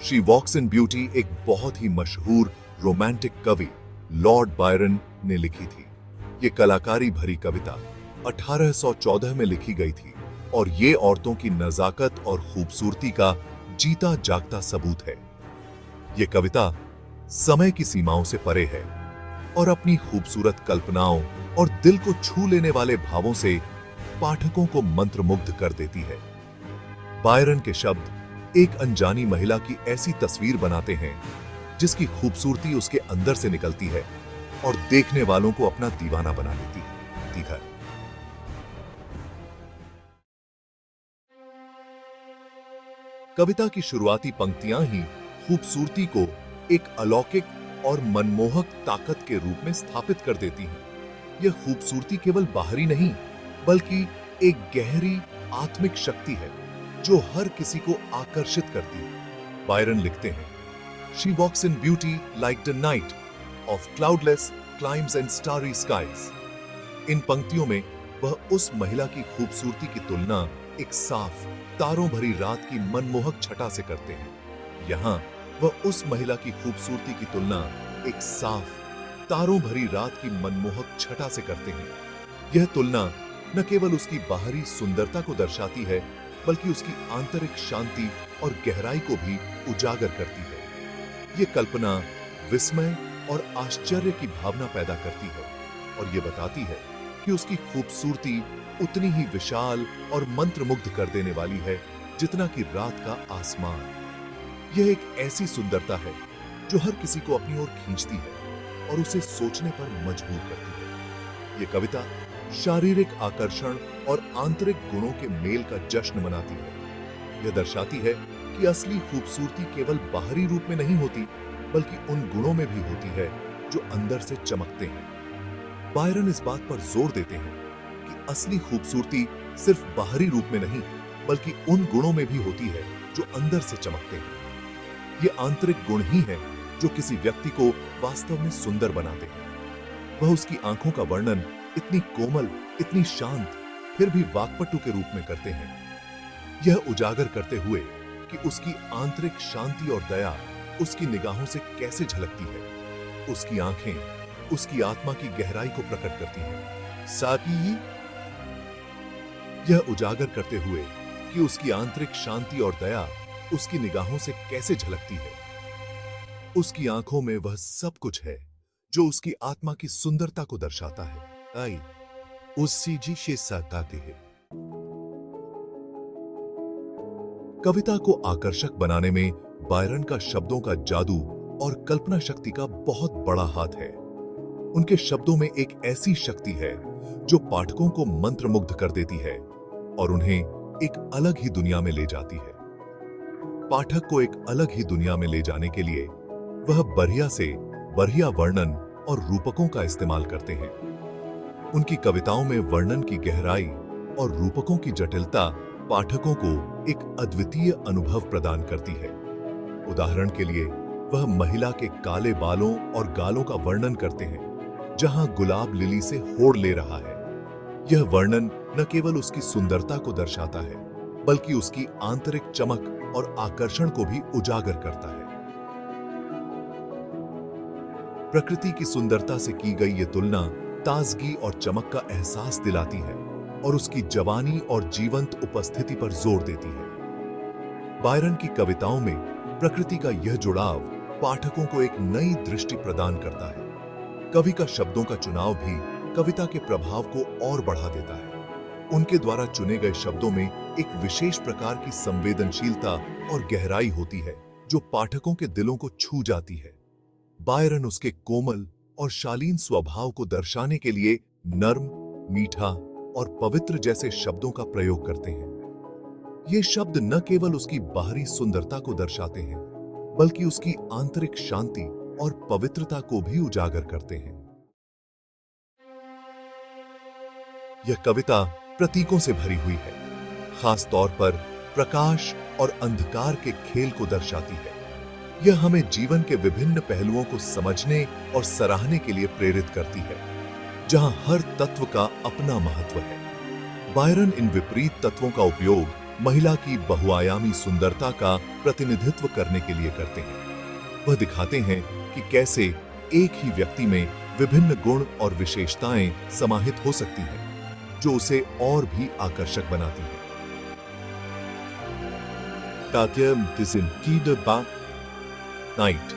She walks in beauty एक बहुत ही मशहूर रोमांटिक कवि लॉर्ड बायरन ने लिखी थी। ये कलाकारी भरी कविता 1814 में लिखी गई थी और ये औरतों की नजाकत और खूबसूरती का जीता जागता सबूत है। ये कविता समय की सीमाओं से परे है और अपनी खूबसूरत कल्पनाओं और दिल को छू लेने वाले भावों से पाठकों को मंत्रमुग्ध कर देती है। बायरन के शब्द एक अनजानी महिला की ऐसी तस्वीर बनाते हैं जिसकी खूबसूरती उसके अंदर से निकलती है और देखने वालों को अपना दीवाना बना लेती है। कविता की शुरुआती पंक्तियां ही खूबसूरती को एक अलौकिक और मनमोहक ताकत के रूप में स्थापित कर देती हैं। यह खूबसूरती केवल बाहरी नहीं बल्कि एक गहरी आत्मिक शक्ति है जो हर किसी को आकर्षित करती है। बायरन लिखते हैं, she walks in beauty like the night of cloudless climes and starry skies. इन पंक्तियों में वह उस महिला की खूबसूरती की तुलना एक साफ तारों भरी रात की मनमोहक छटा से करते हैं। यहाँ वह उस महिला की खूबसूरती की तुलना एक साफ तारों भरी रात की मनमोहक छटा से करते हैं। यह तुलना न केवल उसकी बाहरी सुंदरता को दर्शाती है बल्कि उसकी आंतरिक शांति और गहराई को भी उजागर करती है। यह कल्पना विस्मय और आश्चर्य की भावना पैदा करती है और यह बताती है कि उसकी खूबसूरती उतनी ही विशाल और मंत्रमुग्ध कर देने वाली है जितना कि रात का आसमान। यह एक ऐसी सुंदरता है जो हर किसी को अपनी ओर खींचती है और उसे सोचने पर मजबूर करती है। यह कविता शारीरिक आकर्षण और आंतरिक गुणों के मेल का जश्न मनाती है। यह दर्शाती है कि असली खूबसूरती केवल बाहरी रूप में नहीं होती बल्कि उन गुणों में भी होती है जो अंदर से चमकते हैं। बायरन इस बात पर जोर देते हैं कि असली खूबसूरती सिर्फ बाहरी रूप में नहीं बल्कि उन गुणों में भी होती है जो अंदर से चमकते हैं। ये आंतरिक गुण ही हैं जो किसी व्यक्ति को वास्तव में सुंदर बनाते हैं। वह उसकी आंखों का वर्णन इतनी कोमल, इतनी शांत, फिर भी वाक्पटु के रूप में करते हैं, यह उजागर करते हुए कि उसकी आंतरिक शांति और दया उसकी निगाहों से कैसे झलकती है। उसकी आंखें उसकी आत्मा की गहराई को प्रकट करती हैं। साथ ही यह उजागर करते हुए कि उसकी आंतरिक शांति और दया उसकी निगाहों से कैसे झलकती है। उसकी आंखों में वह सब कुछ है जो उसकी आत्मा की सुंदरता को दर्शाता है। आई उससी जी से सताते हैं। कविता को आकर्षक बनाने में बायरन का शब्दों का जादू और कल्पना शक्ति का बहुत बड़ा हाथ है। उनके शब्दों में एक ऐसी शक्ति है जो पाठकों को मंत्रमुग्ध कर देती है और उन्हें एक अलग ही दुनिया में ले जाती है। पाठक को एक अलग ही दुनिया में ले जाने के लिए वह बढ़िया से बढ़िया वर्णन और रूपकों का इस्तेमाल करते हैं। उनकी कविताओं में वर्णन की गहराई और रूपकों की जटिलता पाठकों को एक अद्वितीय अनुभव प्रदान करती है। उदाहरण के लिए वह महिला के काले बालों और गालों का वर्णन करते हैं जहां गुलाब लिली से होड़ ले रहा है। यह वर्णन न केवल उसकी सुंदरता को दर्शाता है बल्कि उसकी आंतरिक चमक और आकर्षण को भी उजागर करता है। प्रकृति की सुंदरता से की गई यह तुलना ताजगी और चमक का एहसास दिलाती है और उसकी जवानी और जीवंत उपस्थिति पर जोर देती है। बायरन की कविताओं में प्रकृति का यह जुड़ाव पाठकों को एक नई दृष्टि प्रदान करता है। कवि का शब्दों का चुनाव भी कविता के प्रभाव को और बढ़ा देता है। उनके द्वारा चुने गए शब्दों में एक विशेष प्रकार की संवेदनशीलता और गहराई होती है जो पाठकों के दिलों को छू जाती है। बायरन उसके कोमल और शालीन स्वभाव को दर्शाने के लिए नर्म, मीठा और पवित्र जैसे शब्दों का प्रयोग करते हैं। ये शब्द न केवल उसकी बाहरी सुंदरता को दर्शाते हैं बल्कि उसकी आंतरिक शांति और पवित्रता को भी उजागर करते हैं। यह कविता प्रतीकों से भरी हुई है, खास तौर पर प्रकाश और अंधकार के खेल को दर्शाती है। यह हमें जीवन के विभिन्न पहलुओं को समझने और सराहने के लिए प्रेरित करती है, जहां हर तत्व का अपना महत्व है। बायरन इन विपरीत तत्वों का उपयोग महिला की बहुआयामी सुंदरता का प्रतिनिधित्व करने के लिए करते हैं। वह दिखाते हैं कि कैसे एक ही व्यक्ति में विभिन्न गुण और विशेषताएं समाहित हो सकती हैं, जो उसे और भी आकर्षक बनाती हैं। Kathiem disin Kide Ba Night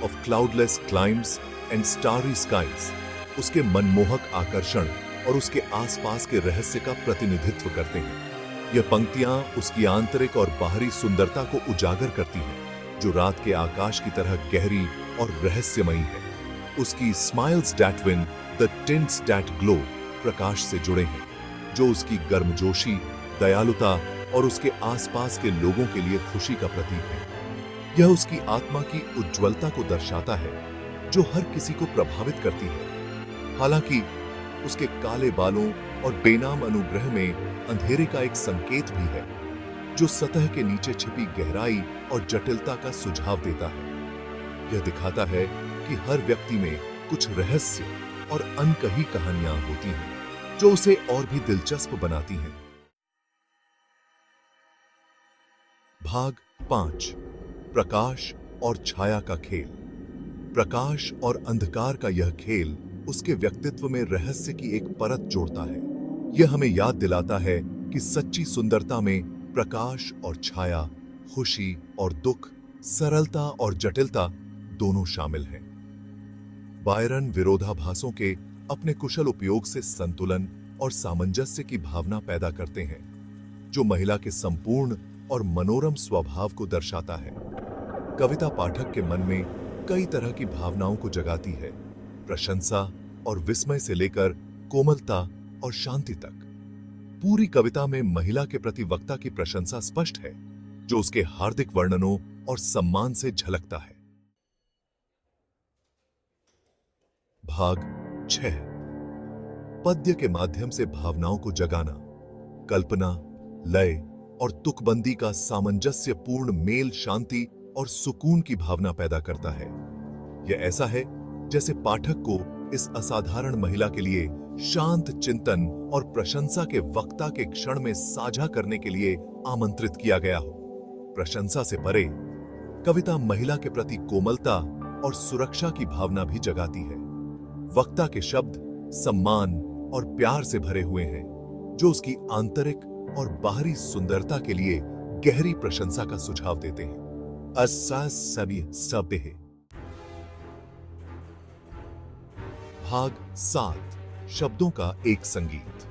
of cloudless climes and starry skies उसके मनमोहक आकर्षण और उसके आसपास के रहस्य का प्रतिनिधित्व करते हैं। यह पंक्तियां उसकी आंतरिक और बाहरी सुंदरता को उजागर करती हैं, जो रात के आकाश की तरह गहरी और रहस्यमयी है। उसकी smiles that win the tints that glow प्रकाश से जुड़े हैं, जो उसकी गर्मजोशी, दयालुता और उसके आसपास के लोगों के लिए खुशी का प्रतीक है। यह उसकी आत्मा की उज्ज्वलता को दर्शाता है, जो हर किसी को प्रभावित करती है। हालांकि उसके काले बालों और बेनाम अनुग्रह में अंधेरे का एक संकेत भी है, जो सतह के नीचे छिपी गहराई और जटिलता का सुझाव देता है। यह दिखाता है कि हर व्यक्ति में कुछ रहस्य और अनकही कहानियां होती हैं, जो उसे और भी दिलचस्प बनाती हैं। भाग 5 प्रकाश और छाया का खेल। प्रकाश और अंधकार का यह खेल उसके व्यक्तित्व में रहस्य की एक परत जोड़ता है। यह हमें याद दिलाता है कि सच्ची सुंदरता में प्रकाश और छाया, खुशी और दुख, सरलता और जटिलता दोनों शामिल हैं। बायरन विरोधाभासों के अपने कुशल उपयोग से संतुलन और सामंजस्य की भावना पैदा करते हैं, जो महिला के संपूर्ण और मनोरम स्वभाव को दर्शाता है। कविता पाठक के मन में कई तरह की भावनाओं को जगाती है, प्रशंसा और विस्मय से लेकर कोमलता और शांति तक। पूरी कविता में महिला के प्रति वक्ता की प्रशंसा स्पष्ट है, जो उसके हार्दिक वर्णनों और सम्मान से झलकता है। भाग 6 पद्य के माध्यम से भावनाओं को जगाना। कल्पना, लय और तुकबंदी का सामंजस्यपूर्ण मेल शांति और सुकून की भावना पैदा करता है। यह ऐसा है जैसे पाठक को इस असाधारण महिला के लिए शांत चिंतन और प्रशंसा के वक्ता के क्षण में साझा करने के लिए आमंत्रित किया गया हो। प्रशंसा से परे कविता महिला के प्रति कोमलता और सुरक्षा की भावना भी जगाती है। वक्ता के शब्द सम्मान और प्यार से भरे हुए हैं, जो उसकी आंतरिक और बाहरी सुंदरता के लिए गहरी प्रशंसा का सुझाव देते हैं। भाग 7 शब्दों का एक संगीत।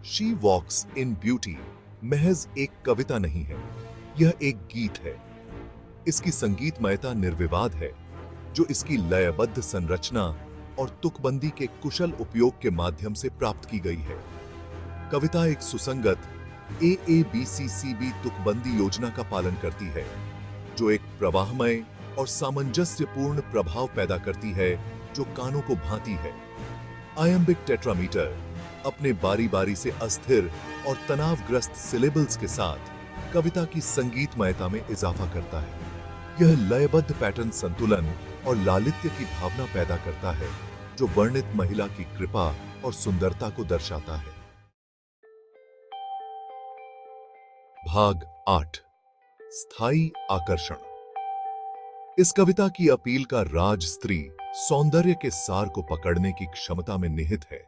शी वॉक्स इन ब्यूटी महज एक कविता नहीं है, यह एक गीत है। इसकी संगीतमयता निर्विवाद है, जो इसकी लयबद्ध संरचना और तुकबंदी के कुशल उपयोग के माध्यम से प्राप्त की गई है। कविता एक सुसंगत AABCCB तुकबंदी योजना का पालन करती है, जो एक प्रवाहमय और सामंजस्यपूर्ण प्रभाव पैदा करती है, जो कानों को भाती है। आयम्बिक टेट्रामीटर अपने बारी बारी से अस्थिर और तनावग्रस्त सिलेबल्स के साथ कविता की संगीतमयता में इजाफा करता है। यह लयबद्ध पैटर्न संतुलन और लालित्य की भावना पैदा करता है, जो वर्णित महिला की कृपा और सुंदरता को दर्शाता है। भाग 8 स्थायी आकर्षण। इस कविता की अपील का राज स्त्री सौंदर्य के सार को पकड़ने की क्षमता में निहित है,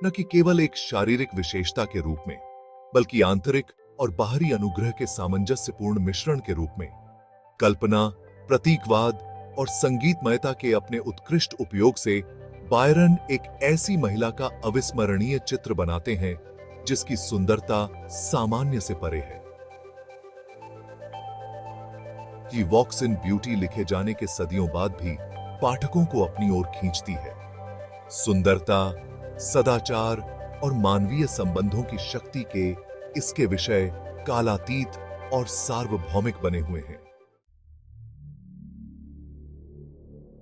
न कि केवल एक शारीरिक विशेषता के रूप में, बल्कि आंतरिक और बाहरी अनुग्रह के सामंजस्यपूर्ण मिश्रण के रूप में। कल्पना, प्रतीकवाद और संगीतमयता के अपने उत्कृष्ट उपयोग से बायरन एक ऐसी महिला का अविस्मरणीय चित्र बनाते हैं, जिसकी सुंदरता सामान्य से परे है। ये वॉक्स इन ब्यूटी लिखे जाने के सदियों बाद भी पाठकों को अपनी ओर खींचती है। सुंदरता, सदाचार और मानवीय संबंधों की शक्ति के इसके विषय कालातीत और सार्वभौमिक बने हुए हैं।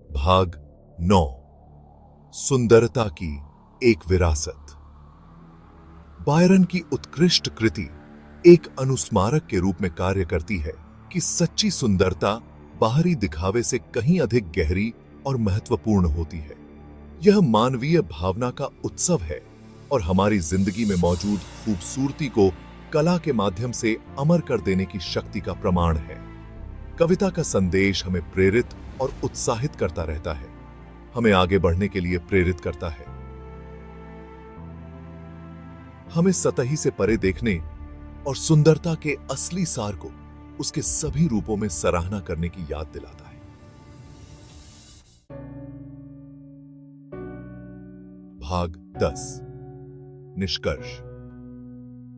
भाग 9 सुंदरता की एक विरासत। बायरन की उत्कृष्ट कृति एक अनुस्मारक के रूप में कार्य करती है कि सच्ची सुंदरता बाहरी दिखावे से कहीं अधिक गहरी और महत्वपूर्ण होती है। यह मानवीय भावना का उत्सव है, और हमारी जिंदगी में मौजूद खूबसूरती को कला के माध्यम से अमर कर देने की शक्ति का प्रमाण है। कविता का संदेश हमें प्रेरित और उत्साहित करता रहता है, हमें आगे बढ़ने के लिए प्रेरित करता है, हमें सतही से परे देखने और सुंदरता के असली सार को उसके सभी रूपों में सराहना करने की याद दिलाता है। भाग 10 निष्कर्ष।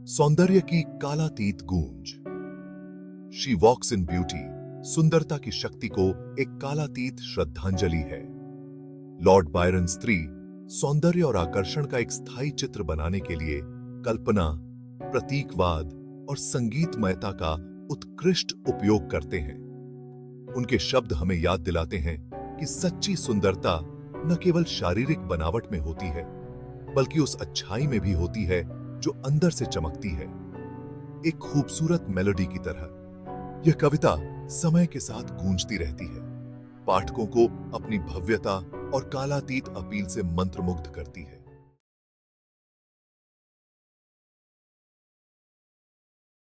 सौंदर्य की कालातीत गूंज। शी वॉक्स इन ब्यूटी सुंदरता की शक्ति को एक कालातीत श्रद्धांजलि है। लॉर्ड बायरन स्त्री सौंदर्य और आकर्षण का एक स्थायी चित्र बनाने के लिए कल्पना, प्रतीकवाद और संगीतमयता का उत्कृष्ट उपयोग करते हैं। उनके शब्द हमें याद दिलाते हैं कि सच्ची सुंदरता न केवल शारीरिक बनावट में होती है, बल्कि उस अच्छाई में भी होती है जो अंदर से चमकती है, एक खूबसूरत मेलोडी की तरह। यह कविता समय के साथ गूंजती रहती है, पाठकों को अपनी भव्यता और कालातीत अपील से मंत्रमुग्ध करती है।